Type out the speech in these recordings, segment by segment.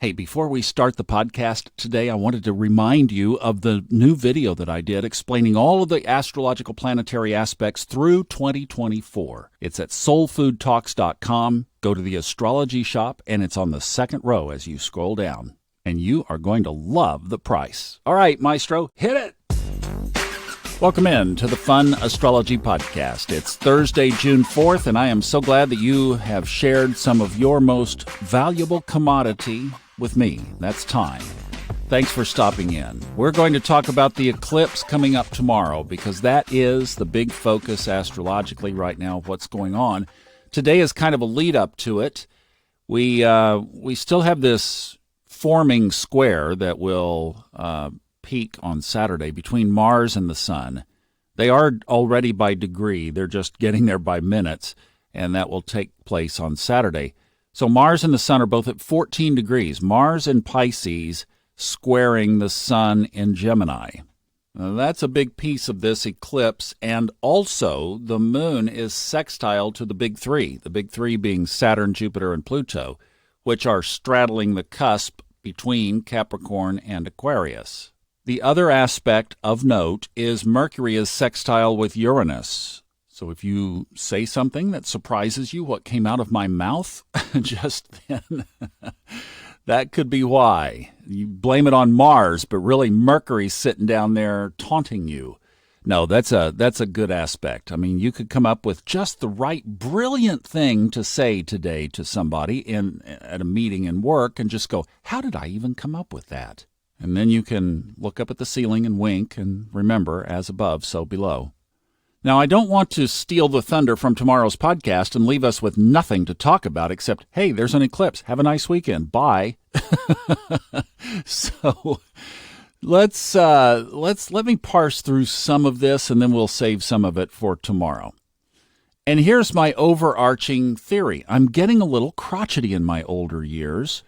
Hey, before we start the podcast today, I wanted to remind you of the new video that I did explaining all of the astrological planetary aspects through 2024. It's at soulfoodtalks.com. Go to the astrology shop, and it's on the second row as you scroll down. And you are going to love the price. All right, Maestro, hit it! Welcome in to the Fun Astrology Podcast. It's Thursday, June 4th, and I am so glad that you have shared some of your most valuable commodity with me. That's time. Thanks for stopping in. We're going to talk about the eclipse coming up tomorrow because that is the big focus astrologically right now of what's going on. Today is kind of a lead up to it. We still have this forming square that will peak on Saturday between Mars and the Sun. They are already by degree. They're just getting there by minutes, and that will take place on Saturday. So Mars and the Sun are both at 14 degrees. Mars in Pisces squaring the Sun in Gemini. Now, that's a big piece of this eclipse, and also the Moon is sextile to the big three being Saturn, Jupiter, and Pluto, which are straddling the cusp between Capricorn and Aquarius. The other aspect of note is Mercury is sextile with Uranus. So if you say something that surprises you, what came out of my mouth just then, that could be why. You blame it on Mars, but really Mercury's sitting down there taunting you. No, that's a good aspect. I mean, you could come up with just the right brilliant thing to say today to somebody at a meeting in work and just go, how did I even come up with that? And then you can look up at the ceiling and wink and remember, as above, so below. Now, I don't want to steal the thunder from tomorrow's podcast and leave us with nothing to talk about except, hey, there's an eclipse. Have a nice weekend. Bye. So let me parse through some of this, and then we'll save some of it for tomorrow. And here's my overarching theory. I'm getting a little crotchety in my older years.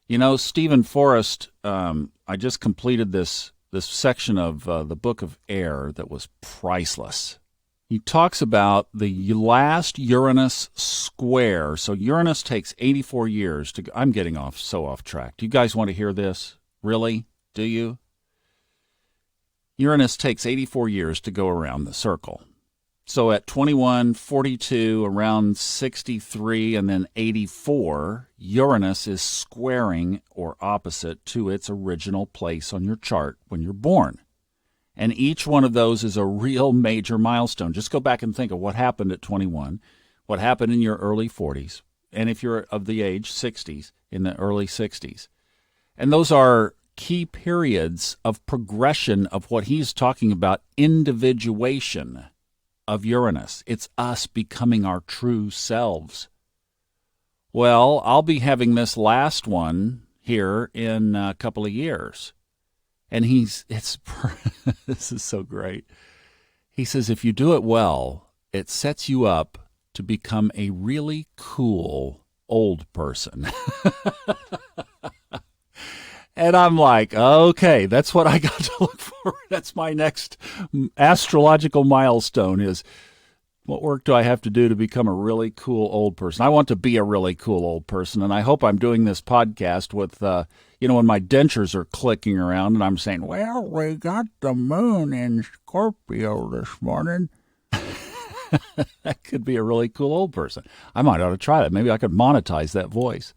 You know, Stephen Forrest, I just completed this section of the Book of Air that was priceless. He talks about the last Uranus square. So Uranus takes 84 years to... I'm getting off track. Do you guys want to hear this? Really? Do you? Uranus takes 84 years to go around the circle. So at 21, 42, around 63, and then 84, Uranus is squaring or opposite to its original place on your chart when you're born. And each one of those is a real major milestone. Just go back and think of what happened at 21, what happened in your early 40s, and if you're of the age 60s, in the early 60s. And those are key periods of progression of what he's talking about, individuation of Uranus. It's us becoming our true selves. Well, I'll be having this last one here in a couple of years. And this is so great. He says, if you do it well, it sets you up to become a really cool old person. And I'm like, okay, that's what I got to look for. That's my next astrological milestone is, what work do I have to do to become a really cool old person? I want to be a really cool old person, and I hope I'm doing this podcast with, when my dentures are clicking around and I'm saying, well, we got the moon in Scorpio this morning. That could be a really cool old person. I might ought to try that. Maybe I could monetize that voice.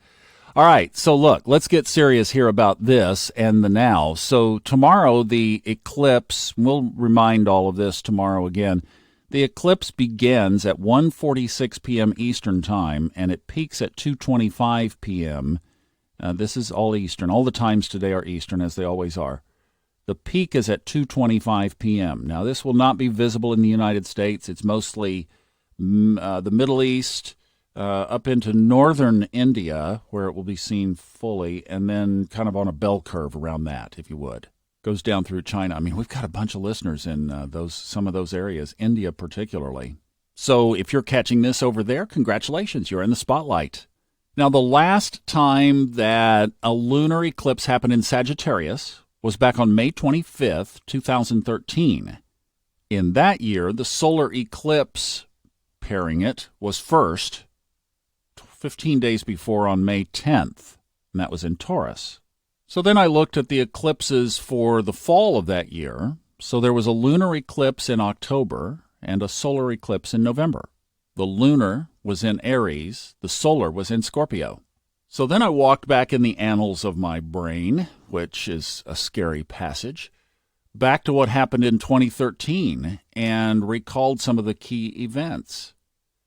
All right, so look, let's get serious here about this and the now. So tomorrow, the eclipse, we'll remind all of this tomorrow again. The eclipse begins at 1:46 p.m. Eastern Time, and it peaks at 2:25 p.m. This is all Eastern. All the times today are Eastern, as they always are. The peak is at 2:25 p.m. Now, this will not be visible in the United States. It's mostly the Middle East, up into northern India, where it will be seen fully, and then kind of on a bell curve around that, if you would. Goes down through China. I mean, we've got a bunch of listeners in some of those areas, India particularly. So if you're catching this over there, congratulations, you're in the spotlight. Now, the last time that a lunar eclipse happened in Sagittarius was back on May 25th, 2013. In that year, the solar eclipse pairing it was first, 15 days before on May 10th. and that was in Taurus. So then I looked at the eclipses for the fall of that year. So there was a lunar eclipse in October and a solar eclipse in November. The lunar was in Aries, the solar was in Scorpio. So then I walked back in the annals of my brain, which is a scary passage, back to what happened in 2013 and recalled some of the key events.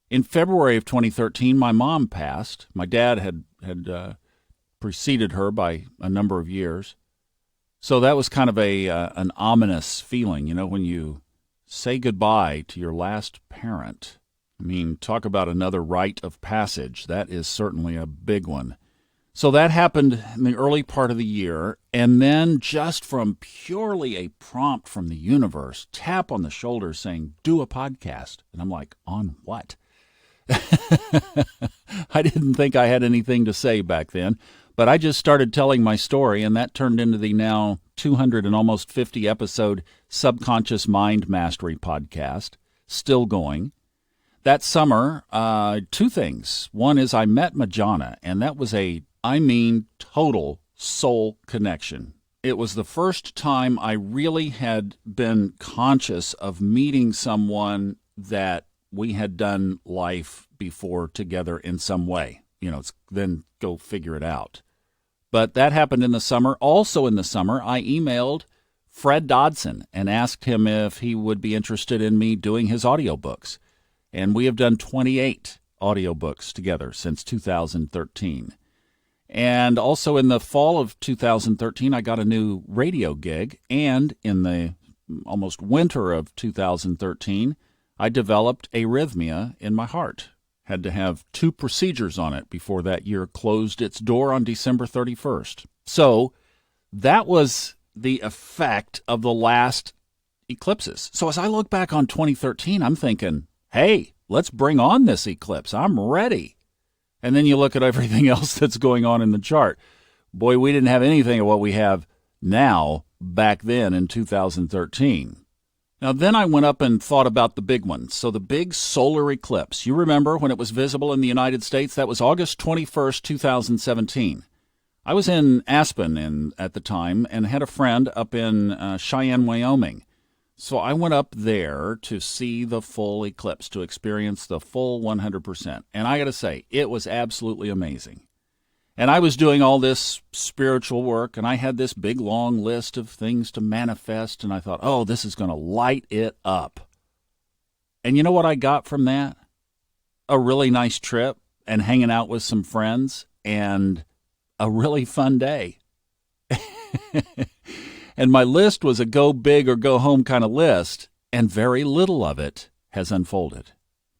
In February of 2013, my mom passed. My dad had preceded her by a number of years. So that was kind of an ominous feeling, you know, when you say goodbye to your last parent. I mean, talk about another rite of passage. That is certainly a big one. So that happened in the early part of the year, and then just from purely a prompt from the universe, tap on the shoulder saying, do a podcast. And I'm like, on what? I didn't think I had anything to say back then, but I just started telling my story, and that turned into the now 200 and almost 50 episode Subconscious Mind Mastery podcast, still going. That summer, two things. One is I met Majana, and that was total soul connection. It was the first time I really had been conscious of meeting someone that we had done life before together in some way. You know, then go figure it out. But that happened in the summer. Also in the summer, I emailed Fred Dodson and asked him if he would be interested in me doing his audiobooks. And we have done 28 audiobooks together since 2013. And also in the fall of 2013, I got a new radio gig. And in the almost winter of 2013, I developed arrhythmia in my heart. Had to have 2 procedures on it before that year closed its door on December 31st. So that was the effect of the last eclipses. So as I look back on 2013, I'm thinking, hey, let's bring on this eclipse. I'm ready. And then you look at everything else that's going on in the chart. Boy, we didn't have anything of what we have now back then in 2013. Now, then I went up and thought about the big one. So the big solar eclipse. You remember when it was visible in the United States? That was August 21st, 2017. I was in Aspen at the time and had a friend up in Cheyenne, Wyoming. So I went up there to see the full eclipse, to experience the full 100%. And I got to say, it was absolutely amazing. And I was doing all this spiritual work, and I had this big, long list of things to manifest, and I thought, oh, this is going to light it up. And you know what I got from that? A really nice trip and hanging out with some friends and a really fun day. And my list was a go big or go home kind of list, and very little of it has unfolded.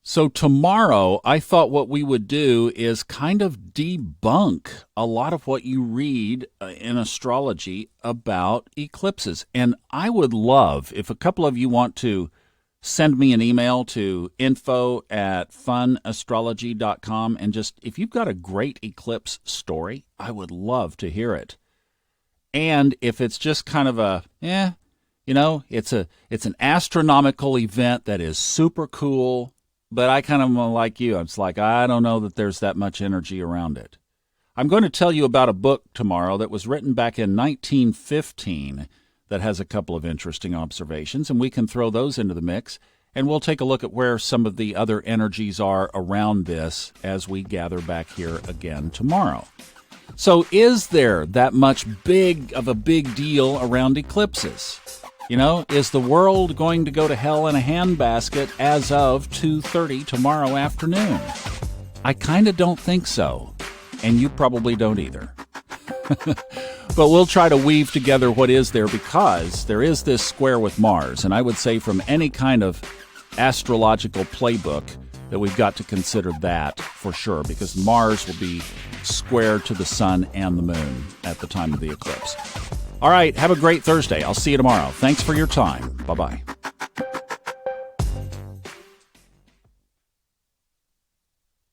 So tomorrow, I thought what we would do is kind of debunk a lot of what you read in astrology about eclipses. And I would love, if a couple of you want to send me an email to info@funastrology.com, and just, if you've got a great eclipse story, I would love to hear it. And if it's just kind of it's an astronomical event that is super cool, but I kind of like you. It's like, I don't know that there's that much energy around it. I'm going to tell you about a book tomorrow that was written back in 1915 that has a couple of interesting observations, and we can throw those into the mix, and we'll take a look at where some of the other energies are around this as we gather back here again tomorrow. So is there that much big of a big deal around eclipses? You know, is the world going to go to hell in a handbasket as of 2:30 tomorrow afternoon? I kind of don't think so, and you probably don't either. But we'll try to weave together what is there, because there is this square with Mars, and I would say from any kind of astrological playbook that we've got to consider that for sure, because Mars will be square to the sun and the moon at the time of the eclipse. All right, have a great Thursday. I'll see you tomorrow. Thanks for your time. Bye-bye.